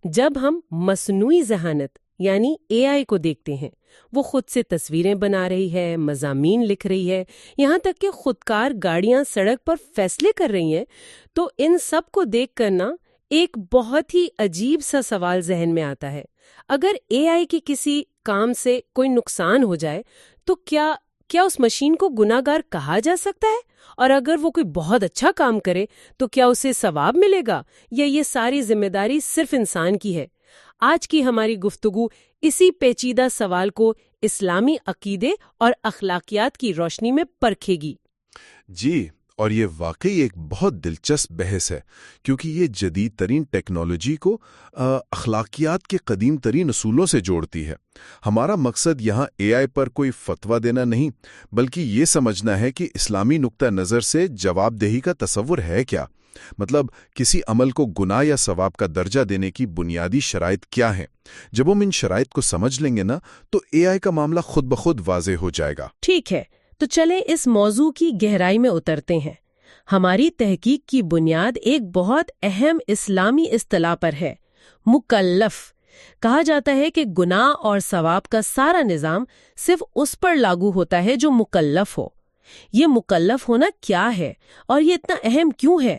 جب ہم مصنوعی ذہانت یعنی اے آئی کو دیکھتے ہیں، وہ خود سے تصویریں بنا رہی ہے، مضامین لکھ رہی ہے، یہاں تک کہ خودکار گاڑیاں سڑک پر فیصلے کر رہی ہیں، تو ان سب کو دیکھ کر نا ایک بہت ہی عجیب سا سوال ذہن میں آتا ہے۔ اگر اے آئی کے کسی کام سے کوئی نقصان ہو جائے تو کیا اس مشین کو گناہ گار کہا جا سکتا ہے؟ اور اگر وہ کوئی بہت اچھا کام کرے تو کیا اسے ثواب ملے گا، یا یہ ساری ذمہ داری صرف انسان کی ہے؟ آج کی ہماری گفتگو اسی پیچیدہ سوال کو اسلامی عقیدے اور اخلاقیات کی روشنی میں پرکھے گی۔ جی، اور یہ واقعی ایک بہت دلچسپ بحث ہے، کیونکہ یہ جدید ترین ٹیکنالوجی کو اخلاقیات کے قدیم ترین اصولوں سے جوڑتی ہے۔ ہمارا مقصد یہاں اے آئی پر کوئی فتویٰ دینا نہیں، بلکہ یہ سمجھنا ہے کہ اسلامی نقطہ نظر سے جواب دہی کا تصور ہے کیا؟ مطلب کسی عمل کو گناہ یا ثواب کا درجہ دینے کی بنیادی شرائط کیا ہیں؟ جب ہم ان شرائط کو سمجھ لیں گے نا، تو اے آئی کا معاملہ خود بخود واضح ہو جائے گا۔ ٹھیک ہے، تو چلیں اس موضوع کی گہرائی میں اترتے ہیں۔ ہماری تحقیق کی بنیاد ایک بہت اہم اسلامی اصطلاح پر ہے، مکلف۔ کہا جاتا ہے کہ گناہ اور ثواب کا سارا نظام صرف اس پر لاگو ہوتا ہے جو مکلف ہو۔ یہ مکلف ہونا کیا ہے اور یہ اتنا اہم کیوں ہے؟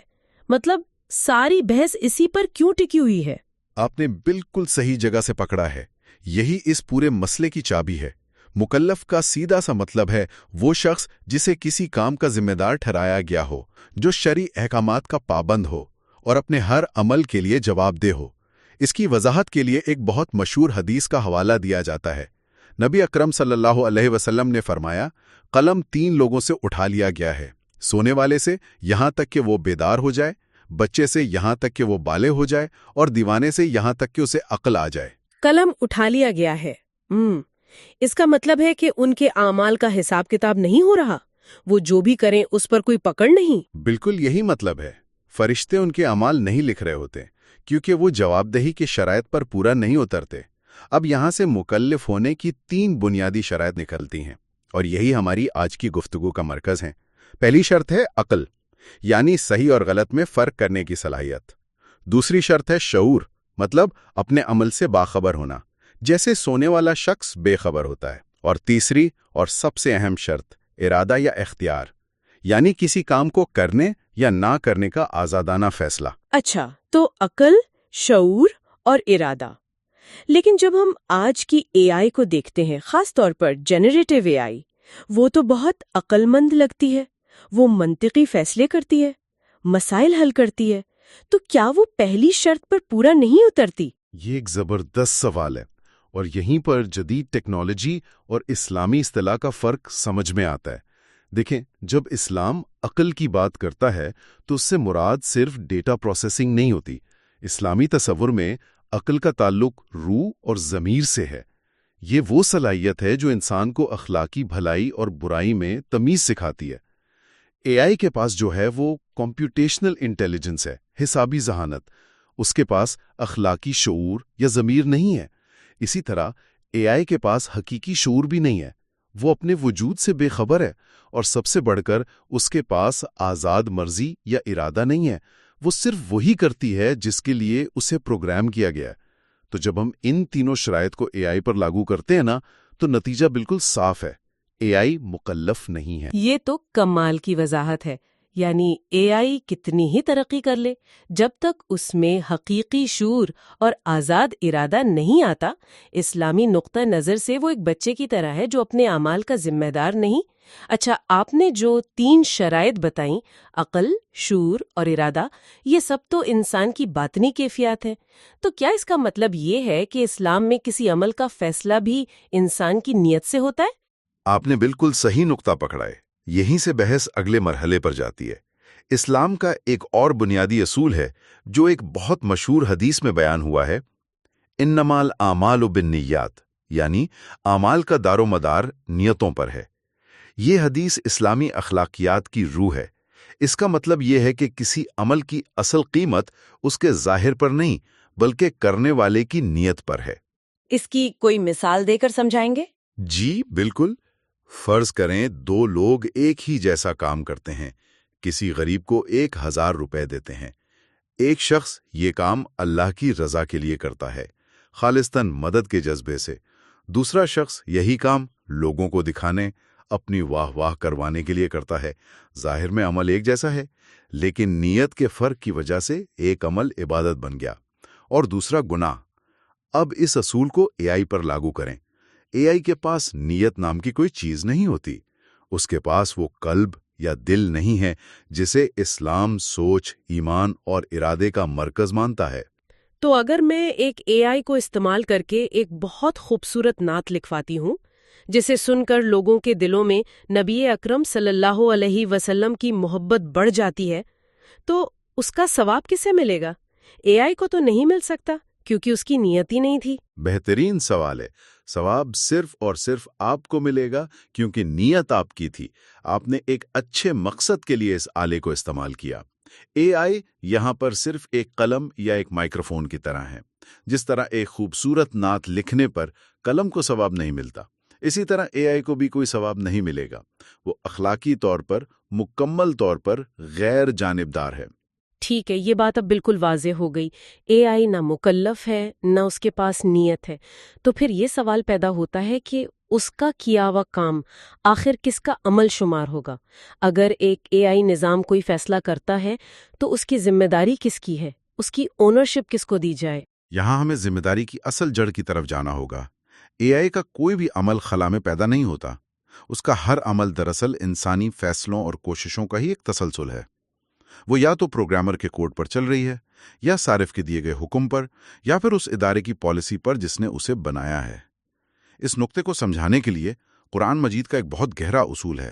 مطلب ساری بحث اسی پر کیوں ٹکی ہوئی ہے؟ آپ نے بالکل صحیح جگہ سے پکڑا ہے۔ یہی اس پورے مسئلے کی چابی ہے۔ مکلف کا سیدھا سا مطلب ہے وہ شخص جسے کسی کام کا ذمہ دار ٹھہرایا گیا ہو، جو شرعی احکامات کا پابند ہو اور اپنے ہر عمل کے لیے جواب دہ ہو۔ اس کی وضاحت کے لیے ایک بہت مشہور حدیث کا حوالہ دیا جاتا ہے۔ نبی اکرم صلی اللہ علیہ وسلم نے فرمایا، قلم 3 لوگوں سے اٹھا لیا گیا ہے، سونے والے سے یہاں تک کہ وہ بیدار ہو جائے، بچے سے یہاں تک کہ وہ بالغ ہو جائے، اور دیوانے سے یہاں تک کہ اسے عقل آ جائے۔ قلم اٹھا لیا گیا ہے۔ اس کا مطلب ہے کہ ان کے اعمال کا حساب کتاب نہیں ہو رہا، وہ جو بھی کریں اس پر کوئی پکڑ نہیں۔ بالکل یہی مطلب ہے۔ فرشتے ان کے اعمال نہیں لکھ رہے ہوتے، کیونکہ وہ جواب دہی کی شرائط پر پورا نہیں اترتے۔ اب یہاں سے مکلف ہونے کی 3 بنیادی شرائط نکلتی ہیں، اور یہی ہماری آج کی گفتگو کا مرکز ہے۔ پہلی شرط ہے عقل، یعنی صحیح اور غلط میں فرق کرنے کی صلاحیت۔ دوسری شرط ہے شعور، مطلب اپنے عمل سے باخبر ہونا، جیسے سونے والا شخص بے خبر ہوتا ہے۔ اور تیسری اور سب سے اہم شرط ارادہ یا اختیار، یعنی کسی کام کو کرنے یا نہ کرنے کا آزادانہ فیصلہ۔ اچھا، تو عقل، شعور اور ارادہ۔ لیکن جب ہم آج کی اے آئی کو دیکھتے ہیں، خاص طور پر جنریٹیو اے آئی، وہ تو بہت عقل مند لگتی ہے۔ وہ منطقی فیصلے کرتی ہے، مسائل حل کرتی ہے، تو کیا وہ پہلی شرط پر پورا نہیں اترتی؟ یہ ایک زبردست سوال ہے، اور یہیں پر جدید ٹیکنالوجی اور اسلامی اصطلاح کا فرق سمجھ میں آتا ہے۔ دیکھیں، جب اسلام عقل کی بات کرتا ہے تو اس سے مراد صرف ڈیٹا پروسیسنگ نہیں ہوتی۔ اسلامی تصور میں عقل کا تعلق روح اور ضمیر سے ہے۔ یہ وہ صلاحیت ہے جو انسان کو اخلاقی بھلائی اور برائی میں تمیز سکھاتی ہے۔ اے آئی کے پاس جو ہے وہ کمپیوٹیشنل انٹیلیجنس ہے، حسابی ذہانت۔ اس کے پاس اخلاقی شعور یا ضمیر نہیں ہے۔ اسی طرح اے آئی کے پاس حقیقی شعور بھی نہیں ہے، وہ اپنے وجود سے بے خبر ہے، اور سب سے بڑھ کر اس کے پاس آزاد مرضی یا ارادہ نہیں ہے۔ وہ صرف وہی کرتی ہے جس کے لیے اسے پروگرام کیا گیا ہے۔ تو جب ہم ان تینوں شرائط کو اے آئی پر لاگو کرتے ہیں نا، تو نتیجہ بالکل صاف ہے، اے آئی مکلف نہیں ہے۔ یہ تو کمال کی وضاحت ہے۔ یعنی اے آئی کتنی ہی ترقی کر لے، جب تک اس میں حقیقی شعور اور آزاد ارادہ نہیں آتا، اسلامی نقطہ نظر سے وہ ایک بچے کی طرح ہے جو اپنے اعمال کا ذمہ دار نہیں۔ اچھا، آپ نے جو 3 شرائط بتائیں، عقل، شعور اور ارادہ، یہ سب تو انسان کی باطنی کیفیات ہیں۔ تو کیا اس کا مطلب یہ ہے کہ اسلام میں کسی عمل کا فیصلہ بھی انسان کی نیت سے ہوتا ہے؟ آپ نے بالکل صحیح نقطہ پکڑا ہے۔ یہیں سے بحث اگلے مرحلے پر جاتی ہے۔ اسلام کا ایک اور بنیادی اصول ہے جو ایک بہت مشہور حدیث میں بیان ہوا ہے، انما الاعمال بالنیات، یعنی اعمال کا دار و مدار نیتوں پر ہے۔ یہ حدیث اسلامی اخلاقیات کی روح ہے۔ اس کا مطلب یہ ہے کہ کسی عمل کی اصل قیمت اس کے ظاہر پر نہیں، بلکہ کرنے والے کی نیت پر ہے۔ اس کی کوئی مثال دے کر سمجھائیں گے؟ جی بالکل۔ فرض کریں 2 لوگ ایک ہی جیسا کام کرتے ہیں، کسی غریب کو 1000 روپے دیتے ہیں۔ ایک شخص یہ کام اللہ کی رضا کے لیے کرتا ہے، خالصتاً مدد کے جذبے سے۔ دوسرا شخص یہی کام لوگوں کو دکھانے، اپنی واہ واہ کروانے کے لیے کرتا ہے۔ ظاہر میں عمل ایک جیسا ہے، لیکن نیت کے فرق کی وجہ سے ایک عمل عبادت بن گیا اور دوسرا گناہ۔ اب اس اصول کو اے آئی پر لاگو کریں۔ اے آئی کے پاس نیت نام کی کوئی چیز نہیں ہوتی، اس کے پاس وہ قلب یا دل نہیں ہے جسے اسلام سوچ، ایمان اور ارادے کا مرکز مانتا ہے۔ تو اگر میں ایک اے آئی کو استعمال کر کے ایک بہت خوبصورت نعت لکھواتی ہوں جسے سن کر لوگوں کے دلوں میں نبی اکرم صلی اللہ علیہ وسلم کی محبت بڑھ جاتی ہے، تو اس کا ثواب کسے ملے گا؟ اے آئی کو تو نہیں مل سکتا کیونکہ اس کی نیت ہی نہیں تھی۔ بہترین سوال ہے۔ ثواب صرف اور صرف آپ کو ملے گا کیونکہ نیت آپ کی تھی، آپ نے ایک اچھے مقصد کے لیے اس آلے کو استعمال کیا۔ اے آئی یہاں پر صرف ایک قلم یا ایک مائکروفون کی طرح ہے۔ جس طرح ایک خوبصورت نعت لکھنے پر قلم کو ثواب نہیں ملتا، اسی طرح اے آئی کو بھی کوئی ثواب نہیں ملے گا۔ وہ اخلاقی طور پر، مکمل طور پر غیر جانبدار ہے۔ ٹھیک ہے، یہ بات اب بالکل واضح ہو گئی۔ اے آئی نہ مکلف ہے نہ اس کے پاس نیت ہے، تو پھر یہ سوال پیدا ہوتا ہے کہ اس کا کیا ہوا کام آخر کس کا عمل شمار ہوگا؟ اگر ایک اے آئی نظام کوئی فیصلہ کرتا ہے تو اس کی ذمہ داری کس کی ہے؟ اس کی اونرشپ کس کو دی جائے؟ یہاں ہمیں ذمہ داری کی اصل جڑ کی طرف جانا ہوگا۔ اے آئی کا کوئی بھی عمل خلا میں پیدا نہیں ہوتا، اس کا ہر عمل دراصل انسانی فیصلوں اور کوششوں کا ہی ایک تسلسل ہے۔ وہ یا تو پروگرامر کے کوڈ پر چل رہی ہے، یا صارف کے دیے گئے حکم پر، یا پھر اس ادارے کی پالیسی پر جس نے اسے بنایا ہے۔ اس نقطے کو سمجھانے کے لیے قرآن مجید کا ایک بہت گہرا اصول ہے،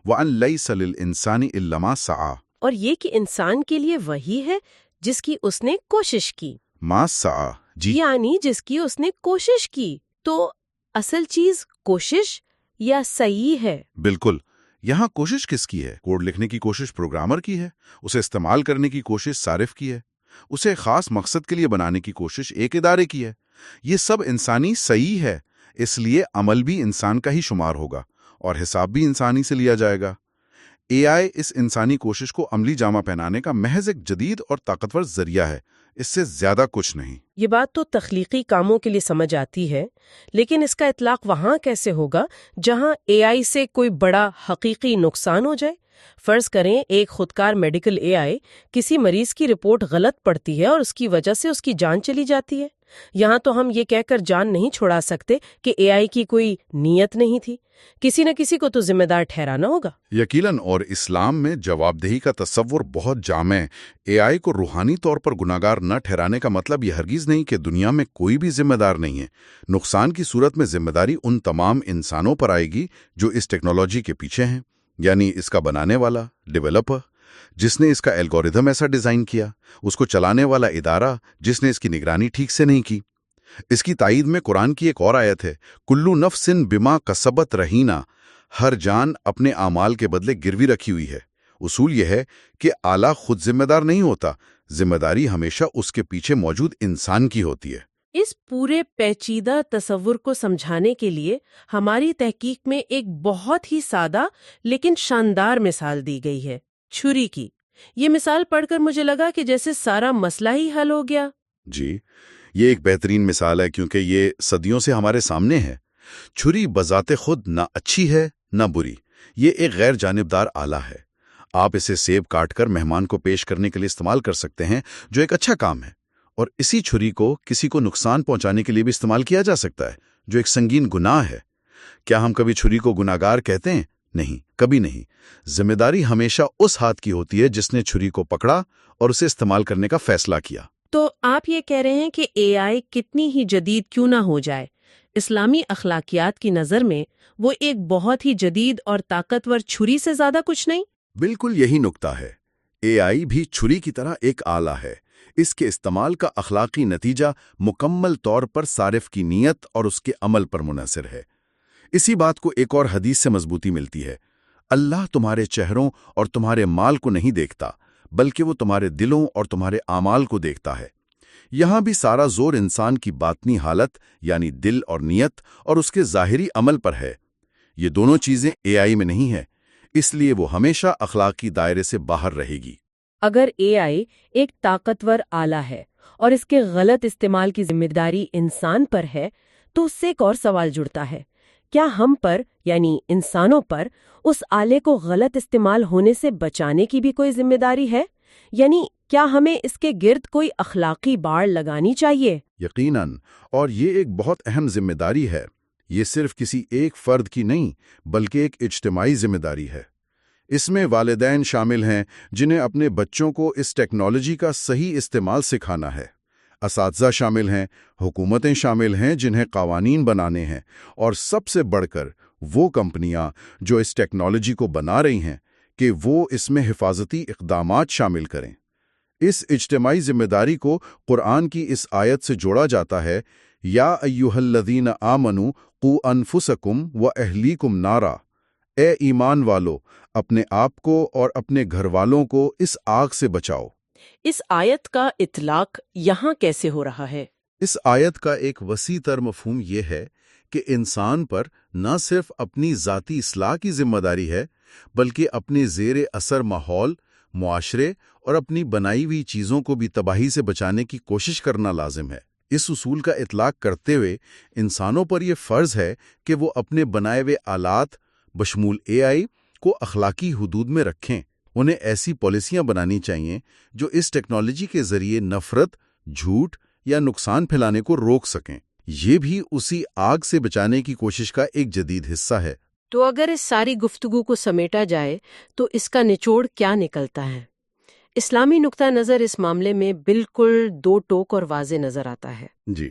وَأَن لَيْسَ لِلْإِنسَانِ إِلَّا مَا سَعَىٰ، اور یہ کہ انسان کے لیے وہی ہے جس کی اس نے کوشش کی، مَا سَعَىٰ، جی، یعنی جس کی اس نے کوشش کی۔ تو اصل چیز کوشش یا صحیح ہے؟ بالکل۔ یہاں کوشش کس کی ہے؟ کوڈ لکھنے کی کوشش پروگرامر کی ہے، اسے استعمال کرنے کی کوشش صارف کی ہے، اسے خاص مقصد کے لیے بنانے کی کوشش ایک ادارے کی ہے۔ یہ سب انسانی صحیح ہے، اس لیے عمل بھی انسان کا ہی شمار ہوگا اور حساب بھی انسانی سے لیا جائے گا۔ اے آئی اس انسانی کوشش کو عملی جامہ پہنانے کا محض ایک جدید اور طاقتور ذریعہ ہے، اس سے زیادہ کچھ نہیں۔ یہ بات تو تخلیقی کاموں کے لیے سمجھ آتی ہے، لیکن اس کا اطلاق وہاں کیسے ہوگا جہاں اے آئی سے کوئی بڑا حقیقی نقصان ہو جائے؟ فرض کریں ایک خودکار میڈیکل اے آئی کسی مریض کی رپورٹ غلط پڑتی ہے اور اس کی وجہ سے اس کی جان چلی جاتی ہے۔ یہاں تو ہم یہ کہہ کر جان نہیں چھڑا سکتے کہ اے آئی کی کوئی نیت نہیں تھی، کسی نہ کسی کو تو ذمہ دار ٹھہرانا ہوگا۔ یقیناً، اور اسلام میں جواب دہی کا تصور بہت جامع ہے۔ اے آئی کو روحانی طور پر گناہگار نہ ٹھہرانے کا مطلب یہ ہرگز نہیں کہ دنیا میں کوئی بھی ذمہ دار نہیں ہے۔ نقصان کی صورت میں ذمہ داری ان تمام انسانوں پر آئے گی جو اس ٹیکنالوجی کے پیچھے ہیں، یعنی اس کا بنانے والا، ڈیولپر جس نے اس کا الگوریتھم ایسا ڈیزائن کیا، اس کو چلانے والا ادارہ جس نے اس کی نگرانی ٹھیک سے نہیں کی۔ اس کی تائید میں قرآن کی ایک اور آیت ہے، کلو نفسن بما کسبت رہینہ، ہر جان اپنے اعمال کے بدلے گروی رکھی ہوئی ہے۔ اصول یہ ہے کہ آلہ خود ذمہ دار نہیں ہوتا، ذمہ داری ہمیشہ اس کے پیچھے موجود انسان کی ہوتی ہے۔ اس پورے پیچیدہ تصور کو سمجھانے کے لیے ہماری تحقیق میں ایک بہت ہی سادہ لیکن شاندار مثال دی گئی ہے، چھری کی۔ یہ مثال پڑھ کر مجھے لگا کہ جیسے سارا مسئلہ ہی حل ہو گیا۔ جی، یہ ایک بہترین مثال ہے کیونکہ یہ صدیوں سے ہمارے سامنے ہے۔ چھری بذات خود نہ اچھی ہے نہ بری، یہ ایک غیر جانبدار آلہ ہے۔ آپ اسے سیب کاٹ کر مہمان کو پیش کرنے کے لیے استعمال کر سکتے ہیں، جو ایک اچھا کام ہے، اور اسی چھری کو کسی کو نقصان پہنچانے کے لیے بھی استعمال کیا جا سکتا ہے، جو ایک سنگین گناہ ہے۔ کیا ہم کبھی چھری کو گناہگار کہتے ہیں؟ نہیں، کبھی نہیں۔ ذمہ داری ہمیشہ اس ہاتھ کی ہوتی ہے جس نے چھری کو پکڑا اور اسے استعمال کرنے کا فیصلہ کیا۔ تو آپ یہ کہہ رہے ہیں کہ اے آئی کتنی ہی جدید کیوں نہ ہو جائے، اسلامی اخلاقیات کی نظر میں وہ ایک بہت ہی جدید اور طاقتور چھری سے زیادہ کچھ نہیں؟ بالکل یہی نکتہ ہے۔ اے آئی بھی چھری کی طرح ایک آلہ ہے۔ اس کے استعمال کا اخلاقی نتیجہ مکمل طور پر صارف کی نیت اور اس کے عمل پر منحصر ہے۔ اسی بات کو ایک اور حدیث سے مضبوطی ملتی ہے، اللہ تمہارے چہروں اور تمہارے مال کو نہیں دیکھتا، بلکہ وہ تمہارے دلوں اور تمہارے اعمال کو دیکھتا ہے۔ یہاں بھی سارا زور انسان کی باطنی حالت یعنی دل اور نیت اور اس کے ظاہری عمل پر ہے۔ یہ دونوں چیزیں اے آئی میں نہیں ہیں، اس لیے وہ ہمیشہ اخلاقی دائرے سے باہر رہے گی۔ اگر اے آئی ایک طاقتور آلہ ہے اور اس کے غلط استعمال کی ذمہ داری انسان پر ہے تو اس سے ایک اور سوال جڑتا ہے، کیا ہم پر یعنی انسانوں پر اس آلے کو غلط استعمال ہونے سے بچانے کی بھی کوئی ذمہ داری ہے؟ یعنی کیا ہمیں اس کے گرد کوئی اخلاقی باڑ لگانی چاہیے؟ یقیناً، اور یہ ایک بہت اہم ذمہ داری ہے۔ یہ صرف کسی ایک فرد کی نہیں بلکہ ایک اجتماعی ذمہ داری ہے۔ اس میں والدین شامل ہیں جنہیں اپنے بچوں کو اس ٹیکنالوجی کا صحیح استعمال سکھانا ہے، اساتذہ شامل ہیں، حکومتیں شامل ہیں جنہیں قوانین بنانے ہیں، اور سب سے بڑھ کر وہ کمپنیاں جو اس ٹیکنالوجی کو بنا رہی ہیں کہ وہ اس میں حفاظتی اقدامات شامل کریں۔ اس اجتماعی ذمہ داری کو قرآن کی اس آیت سے جوڑا جاتا ہے، یا ایھا الذین آمنوا قوا انفسکم واہلیکم نارا، اے ایمان والو اپنے آپ کو اور اپنے گھر والوں کو اس آگ سے بچاؤ۔ اس آیت کا اطلاق یہاں کیسے ہو رہا ہے؟ اس آیت کا ایک وسیع تر مفہوم یہ ہے کہ انسان پر نہ صرف اپنی ذاتی اصلاح کی ذمہ داری ہے بلکہ اپنے زیر اثر ماحول، معاشرے اور اپنی بنائی ہوئی چیزوں کو بھی تباہی سے بچانے کی کوشش کرنا لازم ہے۔ اس اصول کا اطلاق کرتے ہوئے انسانوں پر یہ فرض ہے کہ وہ اپنے بنائے ہوئے آلات بشمول اے آئی کو اخلاقی حدود میں رکھیں۔ انہیں ایسی پالیسیاں بنانی چاہیے جو اس ٹیکنالوجی کے ذریعے نفرت، جھوٹ یا نقصان پھیلانے کو روک سکیں۔ یہ بھی اسی آگ سے بچانے کی کوشش کا ایک جدید حصہ ہے۔ تو اگر اس ساری گفتگو کو سمیٹا جائے تو اس کا نچوڑ کیا نکلتا ہے؟ اسلامی نقطہ نظر اس معاملے میں بالکل دو ٹوک اور واضح نظر آتا ہے۔ جی،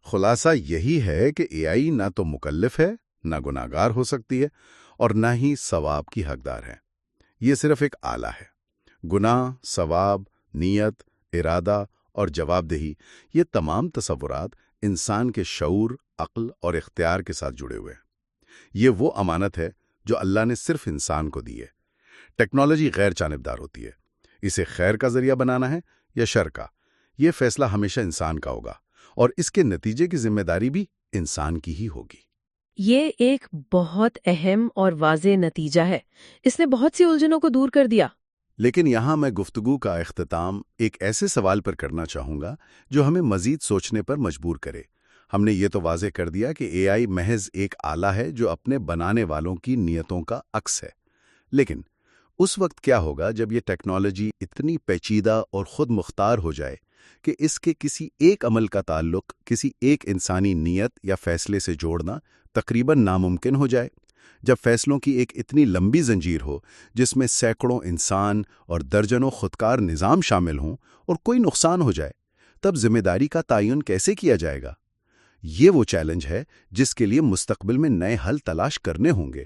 خلاصہ یہی ہے کہ اے آئی نہ تو مکلف ہے، نہ گناہگار ہو سکتی ہے، اور نہ ہی ثواب کی حقدار ہے۔ یہ صرف ایک آلہ ہے۔ گناہ، ثواب، نیت، ارادہ اور جواب دہی، یہ تمام تصورات انسان کے شعور، عقل اور اختیار کے ساتھ جڑے ہوئے ہیں۔ یہ وہ امانت ہے جو اللہ نے صرف انسان کو دی ہے۔ ٹیکنالوجی غیر جانبدار ہوتی ہے۔ اسے خیر کا ذریعہ بنانا ہے یا شر کا، یہ فیصلہ ہمیشہ انسان کا ہوگا، اور اس کے نتیجے کی ذمہ داری بھی انسان کی ہی ہوگی۔ یہ ایک بہت اہم اور واضح نتیجہ ہے۔ اس نے بہت سی الجھنوں کو دور کر دیا۔ لیکن یہاں میں گفتگو کا اختتام ایک ایسے سوال پر کرنا چاہوں گا جو ہمیں مزید سوچنے پر مجبور کرے۔ ہم نے یہ تو واضح کر دیا کہ اے آئی محض ایک آلہ ہے جو اپنے بنانے والوں کی نیتوں کا عکس ہے، لیکن اس وقت کیا ہوگا جب یہ ٹیکنالوجی اتنی پیچیدہ اور خود مختار ہو جائے کہ اس کے کسی ایک عمل کا تعلق کسی ایک انسانی نیت یا فیصلے سے جوڑنا تقریباً ناممکن ہو جائے؟ جب فیصلوں کی ایک اتنی لمبی زنجیر ہو جس میں سینکڑوں انسان اور درجنوں خودکار نظام شامل ہوں اور کوئی نقصان ہو جائے، تب ذمہ داری کا تعین کیسے کیا جائے گا؟ یہ وہ چیلنج ہے جس کے لیے مستقبل میں نئے حل تلاش کرنے ہوں گے۔